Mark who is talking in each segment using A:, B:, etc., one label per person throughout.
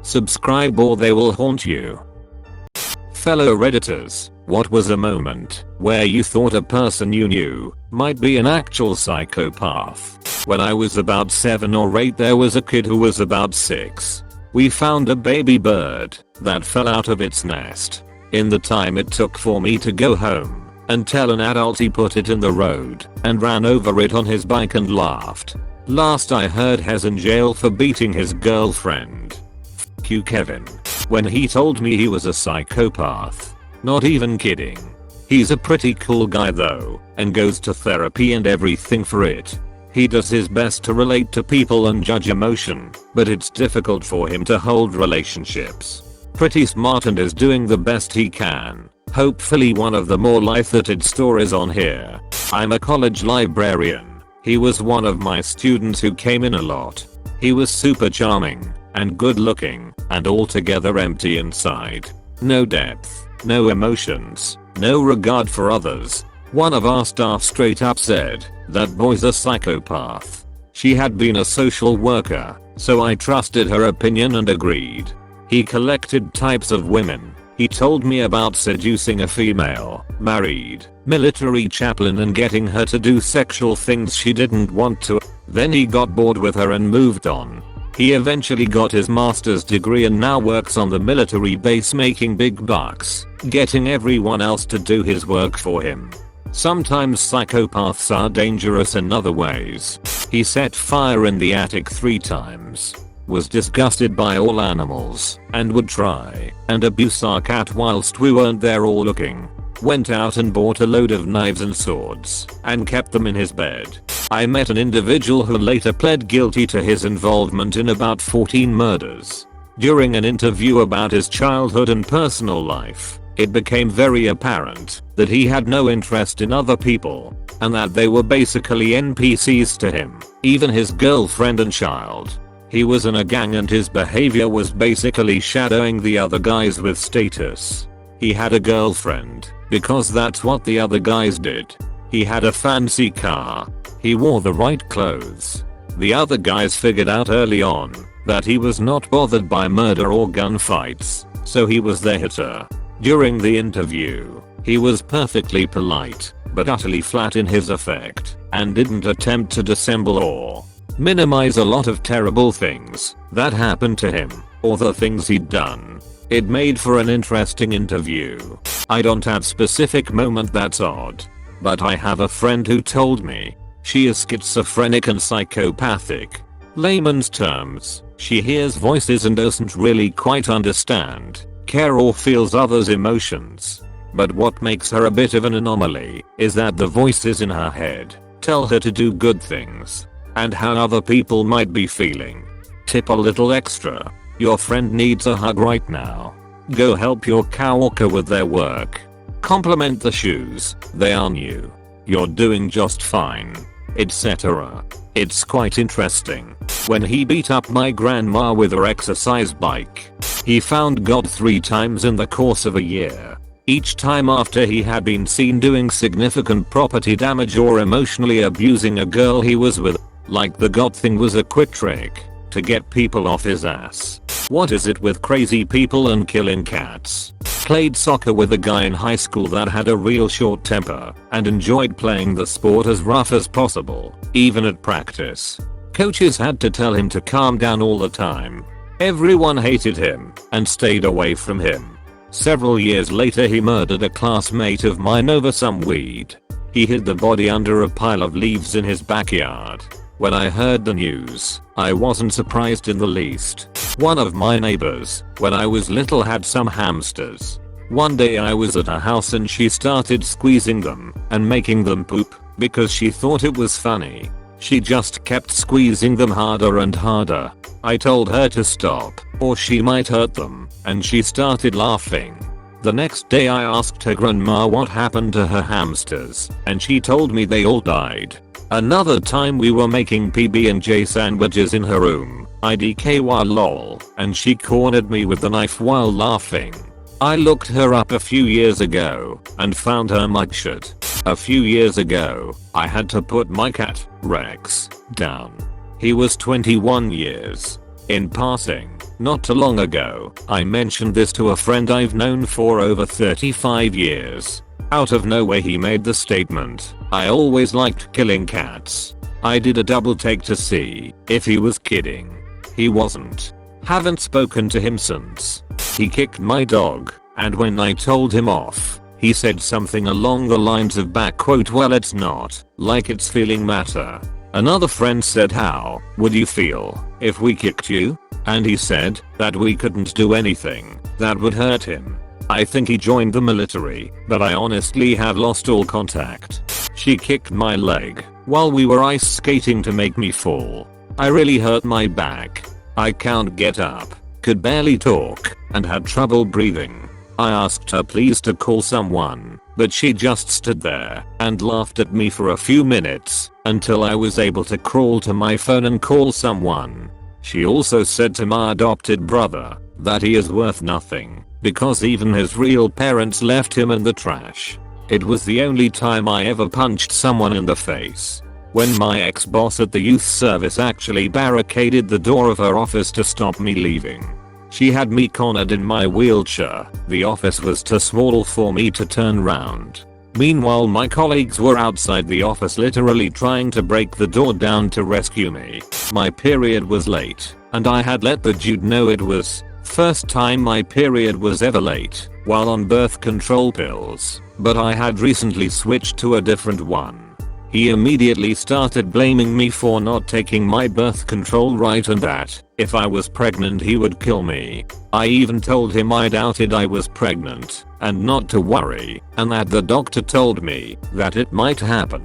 A: Subscribe or they will haunt you. Fellow Redditors, what was a moment where you thought a person you knew might be an actual psychopath? When I was about 7 or 8, there was a kid who was about 6. We found a baby bird that fell out of its nest. In the time it took for me to go home and tell an adult, he put it in the road and ran over it on his bike and laughed. Last I heard, he's in jail for beating his girlfriend. F you, Kevin. When he told me he was a psychopath. Not even kidding. He's a pretty cool guy though, and goes to therapy and everything for it. He does his best to relate to people and judge emotion, but it's difficult for him to hold relationships. Pretty smart and is doing the best he can. Hopefully one of the more lighthearted stories on here. I'm a college librarian. He was one of my students who came in a lot. He was super charming and good looking and altogether empty inside. No depth, no emotions, no regard for others. One of our staff straight up said, "That boy's a psychopath." She had been a social worker, so I trusted her opinion and agreed. He collected types of women. He told me about seducing a female, married, military chaplain and getting her to do sexual things she didn't want to. Then he got bored with her and moved on. He eventually got his master's degree and now works on the military base making big bucks, getting everyone else to do his work for him. Sometimes psychopaths are dangerous in other ways. He set fire in the attic 3 times. Was disgusted by all animals, and would try and abuse our cat whilst we weren't there all looking. Went out and bought a load of knives and swords, and kept them in his bed. I met an individual who later pled guilty to his involvement in about 14 murders. During an interview about his childhood and personal life, it became very apparent that he had no interest in other people, and that they were basically NPCs to him, even his girlfriend and child. He was in a gang and his behavior was basically shadowing the other guys with status. He had a girlfriend, because that's what the other guys did. He had a fancy car. He wore the right clothes. The other guys figured out early on that he was not bothered by murder or gunfights, so he was their hitter. During the interview, he was perfectly polite, but utterly flat in his affect, and didn't attempt to dissemble or minimize a lot of terrible things that happened to him, or the things he'd done. It made for an interesting interview. I don't have specific moment that's odd, but I have a friend who told me she is schizophrenic and psychopathic. Layman's terms, she hears voices and doesn't really quite understand, care or feels others' emotions. But what makes her a bit of an anomaly is that the voices in her head tell her to do good things and how other people might be feeling. Tip a little extra. Your friend needs a hug right now. Go help your coworker with their work. Compliment the shoes, they are new. You're doing just fine, etc. It's quite interesting. When he beat up my grandma with her exercise bike, he found God 3 times in the course of a year. Each time after he had been seen doing significant property damage or emotionally abusing a girl he was with. Like the God thing was a quick trick to get people off his ass. What is it with crazy people and killing cats? Played soccer with a guy in high school that had a real short temper and enjoyed playing the sport as rough as possible, even at practice. Coaches had to tell him to calm down all the time. Everyone hated him and stayed away from him. Several years later he murdered a classmate of mine over some weed. He hid the body under a pile of leaves in his backyard. When I heard the news, I wasn't surprised in the least. One of my neighbors, when I was little, had some hamsters. One day I was at her house and she started squeezing them and making them poop because she thought it was funny. She just kept squeezing them harder and harder. I told her to stop or she might hurt them, and she started laughing. The next day I asked her grandma what happened to her hamsters, and she told me they all died. Another time we were making PB&J sandwiches in her room, IDK while lol, and she cornered me with the knife while laughing. I looked her up a few years ago and found her mugshot. A few years ago, I had to put my cat, Rex, down. He was 21 years In passing, not too long ago, I mentioned this to a friend I've known for over 35 years. Out of nowhere he made the statement, "I always liked killing cats." I did a double take to see if he was kidding. He wasn't. Haven't spoken to him since. He kicked my dog, and when I told him off, he said something along the lines of "well, it's not like it's feeling matter." Another friend said, "How would you feel if we kicked you?" And he said that we couldn't do anything that would hurt him. I think he joined the military, but I honestly have lost all contact. She kicked my leg while we were ice skating to make me fall. I really hurt my back. I can't get up, could barely talk, and had trouble breathing. I asked her please to call someone, but she just stood there and laughed at me for a few minutes until I was able to crawl to my phone and call someone. She also said to my adopted brother that he is worth nothing because even his real parents left him in the trash. It was the only time I ever punched someone in the face. When my ex-boss at the youth service actually barricaded the door of her office to stop me leaving. She had me cornered in my wheelchair. The office was too small for me to turn round. Meanwhile, my colleagues were outside the office literally trying to break the door down to rescue me. My period was late, and I had let the dude know it was first time my period was ever late while on birth control pills, but I had recently switched to a different one. He immediately started blaming me for not taking my birth control right and that if I was pregnant he would kill me. I even told him I doubted I was pregnant and not to worry, and that the doctor told me that it might happen.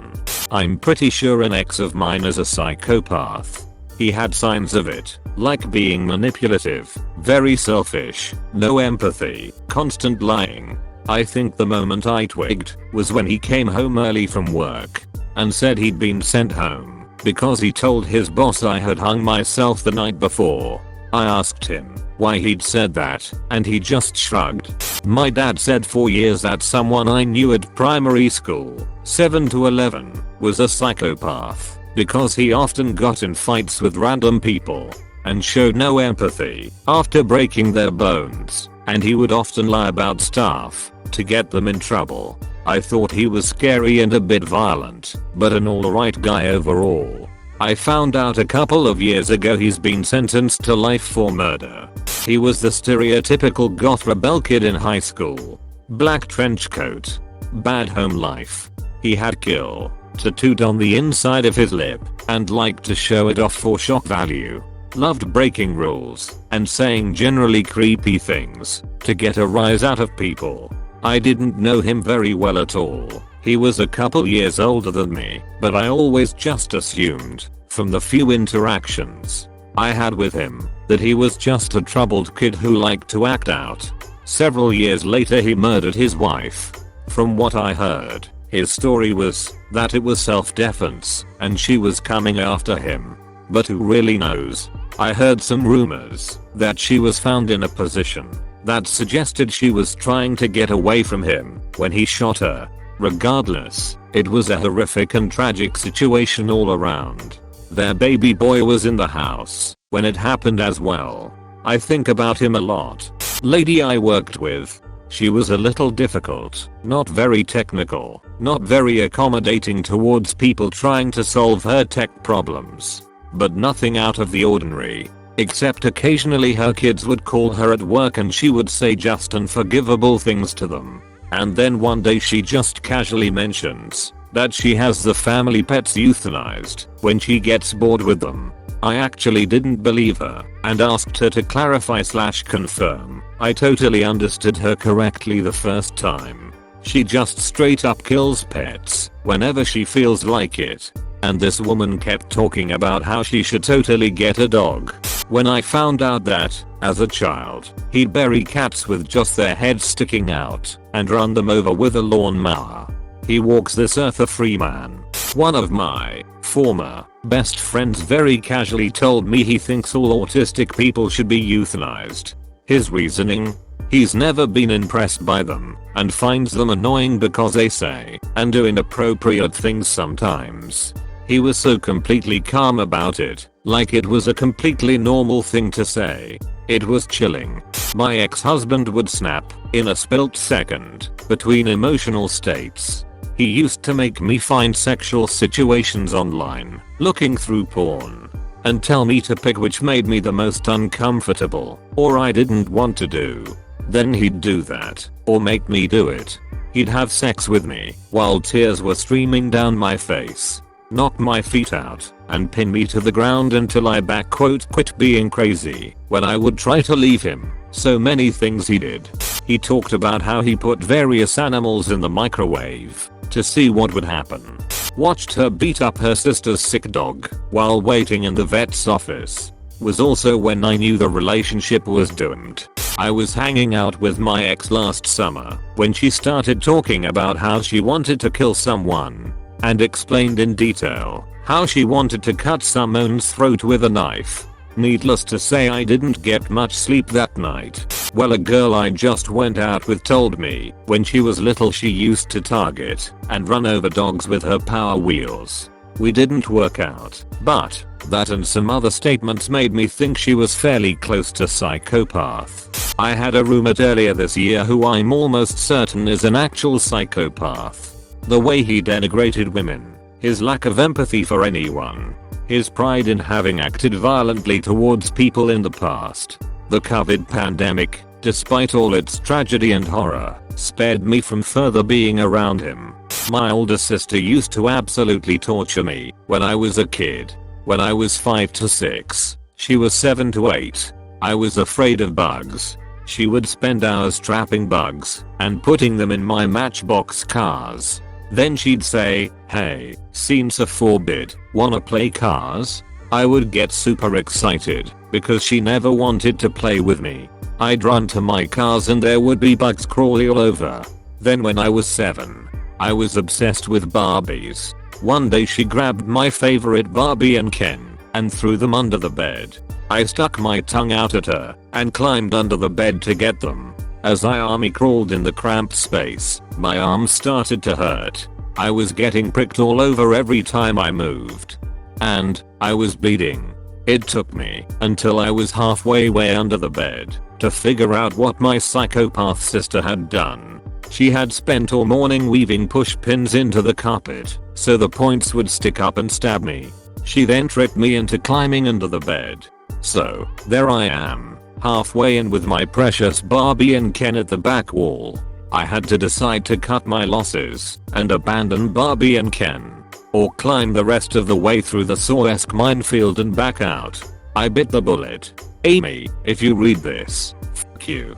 A: I'm pretty sure an ex of mine is a psychopath. He had signs of it, like being manipulative, very selfish, no empathy, constant lying. I think the moment I twigged was when he came home early from work and said he'd been sent home because he told his boss I had hung myself the night before. I asked him why he'd said that, and he just shrugged. My dad said for years that someone I knew at primary school, 7 to 11, was a psychopath because he often got in fights with random people and showed no empathy after breaking their bones, and he would often lie about stuff to get them in trouble. I thought he was scary and a bit violent, but an alright guy overall. I found out a couple of years ago he's been sentenced to life for murder. He was the stereotypical goth rebel kid in high school. Black trench coat. Bad home life. He had kill tattooed on the inside of his lip and liked to show it off for shock value. Loved breaking rules and saying generally creepy things to get a rise out of people. I didn't know him very well at all. He was a couple years older than me, but I always just assumed, from the few interactions I had with him, that he was just a troubled kid who liked to act out. Several years later he murdered his wife. From what I heard, his story was that it was self-defense and she was coming after him. But who really knows? I heard some rumors that she was found in a position that suggested she was trying to get away from him when he shot her. Regardless, it was a horrific and tragic situation all around. Their baby boy was in the house when it happened as well. I think about him a lot. Lady I worked with, she was a little difficult, not very technical, not very accommodating towards people trying to solve her tech problems. But nothing out of the ordinary. Except occasionally her kids would call her at work and she would say just unforgivable things to them. And then one day she just casually mentions that she has the family pets euthanized when she gets bored with them. I actually didn't believe her and asked her to clarify/confirm. I totally understood her correctly the first time. She just straight up kills pets whenever she feels like it. And this woman kept talking about how she should totally get a dog. When I found out that, as a child, he'd bury cats with just their heads sticking out and run them over with a lawnmower. He walks this earth a free man. One of my former best friends very casually told me he thinks all autistic people should be euthanized. His reasoning? He's never been impressed by them and finds them annoying because they say and do inappropriate things sometimes. He was so completely calm about it, like it was a completely normal thing to say. It was chilling. My ex-husband would snap, in a split second, between emotional states. He used to make me find sexual situations online, looking through porn, and tell me to pick which made me the most uncomfortable, or I didn't want to do. Then he'd do that, or make me do it. He'd have sex with me, while tears were streaming down my face, knock my feet out, and pin me to the ground until I quit being crazy when I would try to leave him. So many things he did. He talked about how he put various animals in the microwave to see what would happen. Watched her beat up her sister's sick dog while waiting in the vet's office. Was also when I knew the relationship was doomed. I was hanging out with my ex last summer when she started talking about how she wanted to kill someone, and explained in detail how she wanted to cut someone's throat with a knife. Needless to say, I didn't get much sleep that night. Well, a girl I just went out with told me when she was little she used to target and run over dogs with her power wheels. We didn't work out, but that and some other statements made me think she was fairly close to psychopath. I had a roommate earlier this year who I'm almost certain is an actual psychopath. The way he denigrated women, his lack of empathy for anyone, his pride in having acted violently towards people in the past. The COVID pandemic, despite all its tragedy and horror, spared me from further being around him. My older sister used to absolutely torture me when I was a kid. When I was 5 to 6, she was 7 to 8. I was afraid of bugs. She would spend hours trapping bugs and putting them in my Matchbox cars. Then she'd say, "Hey, seems so forbid, wanna play cars?" I would get super excited because she never wanted to play with me. I'd run to my cars and there would be bugs crawling all over. Then when I was 7, I was obsessed with Barbies. One day she grabbed my favorite Barbie and Ken and threw them under the bed. I stuck my tongue out at her and climbed under the bed to get them. As I army crawled in the cramped space, my arms started to hurt. I was getting pricked all over every time I moved. And I was bleeding. It took me until I was halfway way under the bed to figure out what my psychopath sister had done. She had spent all morning weaving push pins into the carpet so the points would stick up and stab me. She then tricked me into climbing under the bed. So there I am, halfway in with my precious Barbie and Ken at the back wall. I had to decide to cut my losses and abandon Barbie and Ken, or climb the rest of the way through the Saw-esque minefield and back out. I bit the bullet. Amy, if you read this, fuck you.